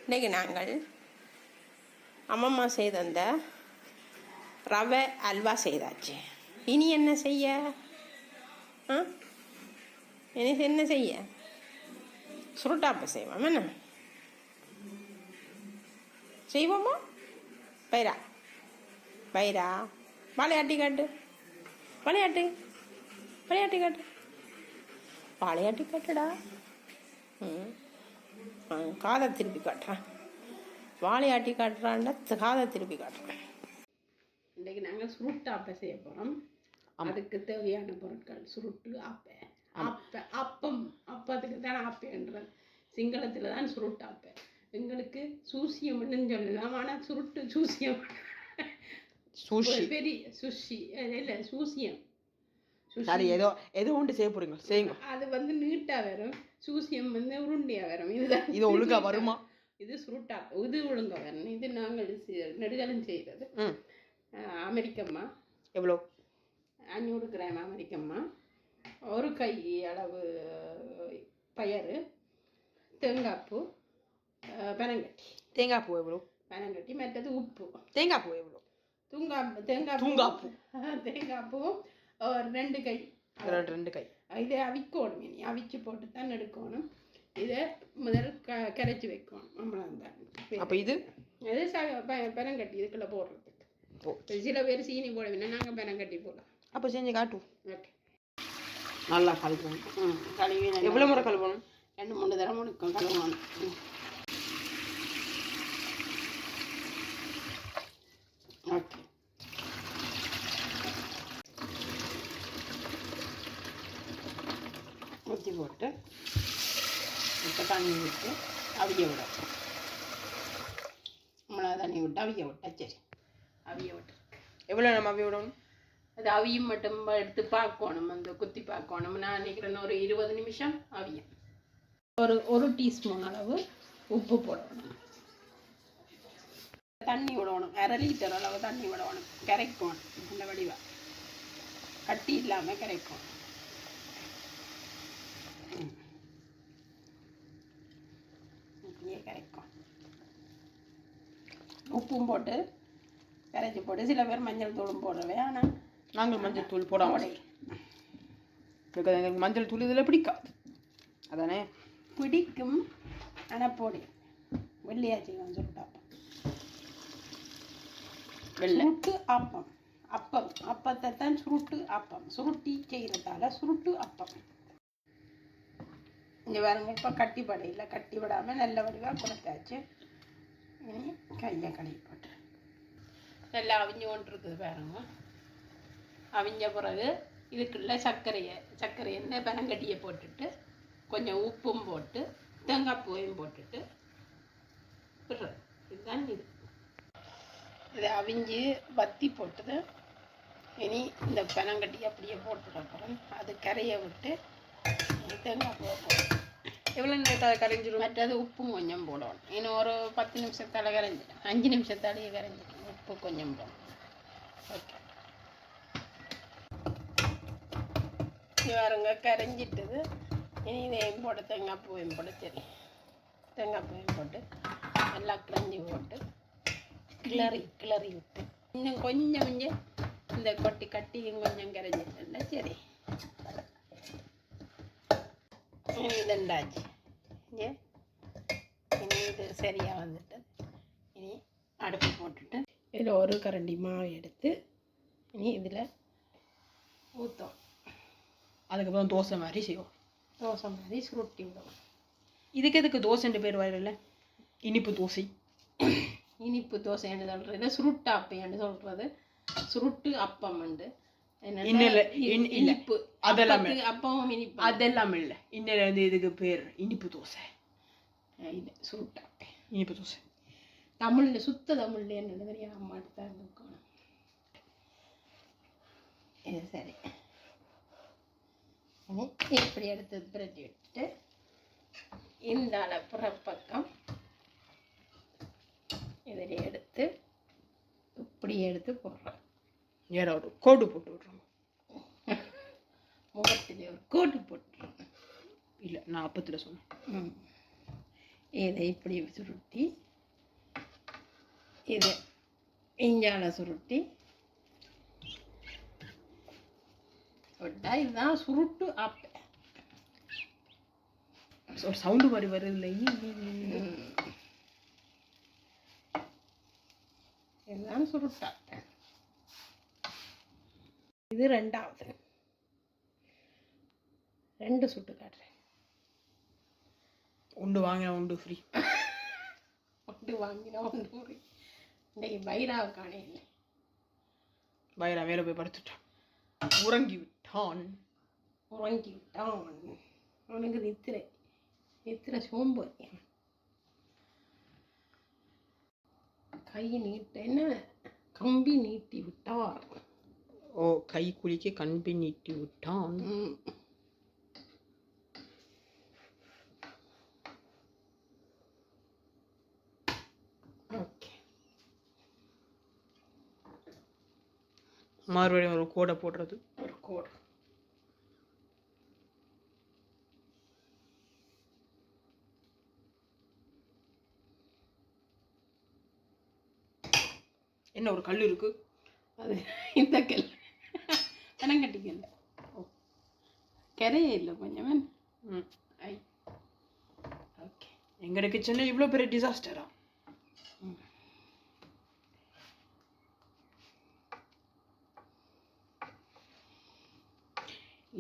இன்றைக்கு நாங்கள் அம்மம்மா செய்த அந்த ரவை அல்வா செய்தாச்சு. இனி என்ன செய்ய? இனி என்ன செய்ய? சுருட்டாப்ப செய்வோம். என்ன செய்வோமா? பைரா பைரா வாழையாட்டி காட்டு, விளையாட்டு விளையாட்டு காட்டு, வாழையாட்டி காட்டுடா. காதை திருப்பி காட்டுறான், வாழையாட்டி காட்டுறான்டா, காதை திருப்பி காட்டுறான். இன்றைக்கு நாங்கள் சுருட்டு ஆப்பை செய்ய போகிறோம். அதுக்கு தேவையான பொருட்கள் சுருட்டு ஆப்பை, அப்பம், அப்பத்துக்கு தான் ஆப்பைன்றது. சிங்களத்தில் தான் சுருட்டு ஆப்பை. எங்களுக்கு சூசியம்னு சொல்லலாம், ஆனால் சுருட்டு சூசியம், பெரிய சுஷி இல்லை சூசியம். சரி, ஏதோ ஒன்று செய்ய போறீங்க, செய்யுங்க. அது நீட்டா வரும், சூசியம் உருண்டையா வரும். இதுதான் இது ஒழுங்கா வருமா? இது சுருட்டா, இது ஒழுங்கா வரணும். இது நாங்கள் நெடுகாலம் செய்கிறது. அமெரிக்கம்மா எவ்வளோ? 500 கிராம் அமெரிக்கம்மா, ஒரு கை அளவு பயறு, தேங்காய்ப்பூ, பனங்கட்டி. தேங்காய்ப்பூ எவ்வளோ? பனங்கட்டி, மற்றது உப்பு. தேங்காய்ப்பூ எவ்வளோ? தேங்காய்ப்பூ 2 கை. 2 கை. இதை அவிக்கணும். இனி அவிச்சு போட்டு தான் எடுக்கணும். இதை முதல் கரைச்சி வைக்கணும். அவ்வளோதான். அப்போ இது பெரங்கட்டி இதுக்குள்ள போடுறதுக்கு. சில பேர் சீனி போட வேணா, நாங்கள் பெரங்கட்டி போடலாம். அப்போ செஞ்சு காட்டும். ஓகே, நல்லா கழுவணும். கழுவி எவ்வளோ முறை கழுவணும்? 2-3 தடவை முழுக்கும் கழுவணும். ஓகே, ஊற்றி போட்டு இப்போ தண்ணி விட்டு அவிய விட, மிளகா தண்ணி விட்டு அவிய விட்டா சரி. அவிய விட்டு எவ்வளோ நம்ம அவிய விடணும்? அது அவியும் மட்டும் எடுத்து பார்க்கணும், அந்த குத்தி பார்க்கணும். நான் நினைக்கிறேன் ஒரு 20 நிமிஷம் அவியும். ஒரு டீஸ்பூன் அளவு உப்பு போடணும். தண்ணி விடணும், 1/2 லிட்டர் அளவு தண்ணி விடணும். கரைக்கணும், இந்த வடிவா கட்டி இல்லாமல் கரைக்கணும். இப்படியே கரைக்கும். உப்பும் போட்டு கரைச்சி போட்டு, சில பேர் மஞ்சள் தூளும் போடுறவே, ஆனால் நாங்கள் மஞ்சள் தூள் போட மாட்டோம். எங்களுக்கு மஞ்சள் தூள் இதில் பிடிக்காது. அதானே? பிடிக்கும், ஆனால் போடி வெள்ளையாச்சி சுருட்டாப்பம். சுருட்டு ஆப்பம், அப்பத்தை தான் சுருட்டு ஆப்பம். சுருட்டி செய்கிறதால சுருட்டு ஆப்பம். இங்கே பாருங்க, இப்போ கட்டி படையில் கட்டி விடாமல் நல்ல வடிவாக கொடுத்தாச்சு. இனி கையை கழுவி போட்டு நல்லா அவிஞ்சு கொண்டு இருக்குது பாருங்க. அவிஞ்ச பிறகு இதுக்குள்ள சர்க்கரை எண்ணெய் பனங்கட்டியை போட்டுட்டு, கொஞ்சம் உப்பும் போட்டு, தேங்காய் பூவையும் போட்டுட்டு விடுறது. இதுதான் இது. இதை அவிஞ்சு வத்தி போட்டது. இனி இந்த பனங்கட்டி அப்படியே போட்டுட அப்புறம் அது கரையை விட்டு தேங்காய் பூவை போட்டு எவ்வளோ நேரத்தில் கரைஞ்சிடும். மற்றது உப்பும் கொஞ்சம் போடணும். இன்னும் ஒரு 10 நிமிஷத்தால் கரைஞ்சிடும், 5 நிமிஷத்தாலேயே கரைஞ்சிடும். உப்பு கொஞ்சம் போடணும். ஓகே, பாருங்க கரைஞ்சிட்டது. இனி இதையும் போட்டு தேங்காய் பூவையும் போட்டு, சரி, தேங்காய் பூவையும் போட்டு நல்லா கிளஞ்சி போட்டு கிளறி விட்டு, இன்னும் கொஞ்சம் இந்த கட்டியும் கொஞ்சம் கரைஞ்சிட்டா சரி. இதண்டாச்சு. இனி இது சரியாக வந்துட்டு, இனி அடுப்பு போட்டுட்டு இதில் ஒரு கரண்டி மாவு எடுத்து இனி இதில் ஊற்றோம். அதுக்கப்புறம் தோசை மாதிரி செய்வோம். தோசை மாதிரி சுருட்டி விடுவோம். எதுக்கு தோசைன்ற பேர் வரல? இனிப்பு தோசை. இனிப்பு தோசைன்னு சொல்கிறது, சுருட்டாப்பைன்னு சொல்கிறது, சுருட்டு அப்பம் உண்டு. இனிப்பு அதெல்லாம் அப்பவும் இனிப்பு அதெல்லாம் இல்லை. இன்னும் இதுக்கு பேர் இனிப்பு தோசை. இது சுருட்டாப்பை, இனிப்பு தோசை. தமிழில் சுத்த தமிழ்ல என்ன தெரியும், அம்மாட்டு தான் இருக்கணும். இது சரி. இப்படி எடுத்து பிரட்டி விட்டுட்டு இந்த புறப்பக்கம் இதில் எடுத்து இப்படி எடுத்து போடுறோம். ஏற ஒரு கோடு போட்டு விட்றோம். முகத்தில் ஒரு கோடு போட்டுருவோம். இல்லை, நான் அப்பத்தில் சொன்னேன். இதை இப்படி சுருட்டி இதை இஞ்சால சுருட்டி விட்டா இதுதான் சுருட்டு ஆப்பை. ஒரு சவுண்டு மாதிரி வருது இல்லை? இதுதான் சுருட்டாப்பை. இது ரெண்டாவது. 2 சுட்டு காட்டுறேன். ஒன்று வாங்கினா ஒன்று ஃப்ரீ. ஒன்று வாங்கினா ஒன்று ஃப்ரீ. இன்றைக்கு பைராவை காணே இல்லை. பைரா மேலே போய் படுத்துட்டான், உறங்கி விட்டான். அவனுக்கு நித்திரை சோம்பு. கை நீட்டேன்னு கம்பி நீட்டி விட்டார். ஓ, கை குளிக்க கம்பி நீட்டி விட்டான். ஓகே, மறுபடியும் ஒரு கோடை போடுறது. ஒரு கோடு. என்ன ஒரு கல் இருக்கு? அது இந்த கல், பனங்கட்டி கல். கரையே இல்லை கொஞ்சம். ஐ ஓகே. எங்கள் கிச்சனில் இவ்வளோ பெரிய டிசாஸ்டரா?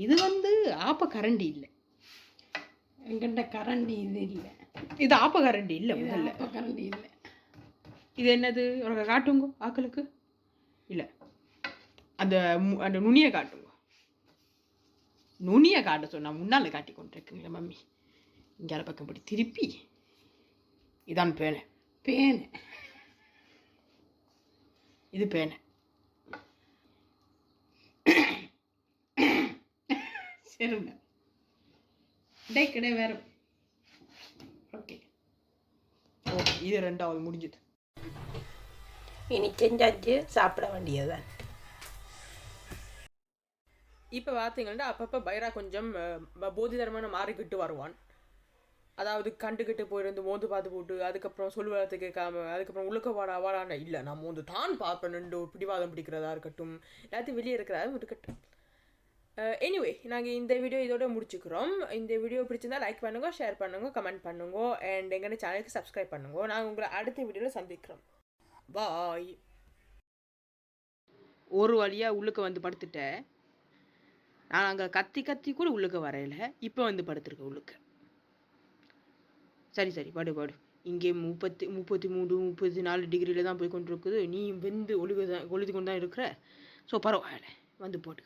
இது ஆப்ப கரண்டி இல்லை. எங்கிட்ட கரண்டி இது இல்லை. இது ஆப்ப கரண்டி இல்லை. முதல்ல ஆப்ப கரண்டி இல்லை. இது என்னது? உனக்கு காட்டுங்க ஆக்களுக்கு. இல்லை, அந்த அந்த நுனியை காட்டுங்க. நுனியை காட்ட சொன்னா முன்னால் காட்டி கொண்டிருக்குங்களா மம்மி? இங்கே பக்கம் படி திருப்பி. இதான் பேனை. இது பேனை. சரிங்க, கிடை வேற. ஓகே ஓகே, இது ரெண்டாவது முடிஞ்சது. இனி செஞ்சாச்சு, சாப்பிட வேண்டியதுதான். இப்போ பார்த்தீங்கன்னா அப்பப்போ பைரா கொஞ்சம் போதிதரமான மாறிக்கிட்டு வருவான். அதாவது கண்டுக்கிட்டு போயிருந்து மோந்து பார்த்து போட்டு அதுக்கப்புறம் சொல்லுவாரத்தை கேட்காம அதுக்கப்புறம் உழுக்க வாடான இல்லை நான் மோந்து தான் பார்ப்பேன் ஒரு பிடிவாதம் பிடிக்கிறதா இருக்கட்டும், எல்லாத்தையும் வெளியே இருக்கிறதா இருக்கட்டும். எனிவே, நாங்கள் இந்த வீடியோ இதோட முடிச்சுக்கிறோம். இந்த வீடியோ பிடிச்சிருந்தா லைக் பண்ணுங்க, ஷேர் பண்ணுங்க, கமெண்ட் பண்ணுங்க, அண்ட் எங்கள் சேனலுக்கு சப்ஸ்கிரைப் பண்ணுங்க. நாங்கள் உங்களை அடுத்த வீடியோவில் சந்திக்கிறோம். பாய். ஒரு வழியாக உள்ளுக்க வந்து படுத்துட்டேன். நான் அங்கே கத்தி கூட உள்ளுக்க வரையில, இப்போ வந்து படுத்துருக்கேன் உள்ளுக்க. சரி படு. இங்கே 33 34 டிகிரியில் தான் போய் கொண்டு இருக்குது. நீ வெந்து ஒழுது கொண்டு தான் இருக்கிற. ஸோ பரவாயில்ல, வந்து போட்டு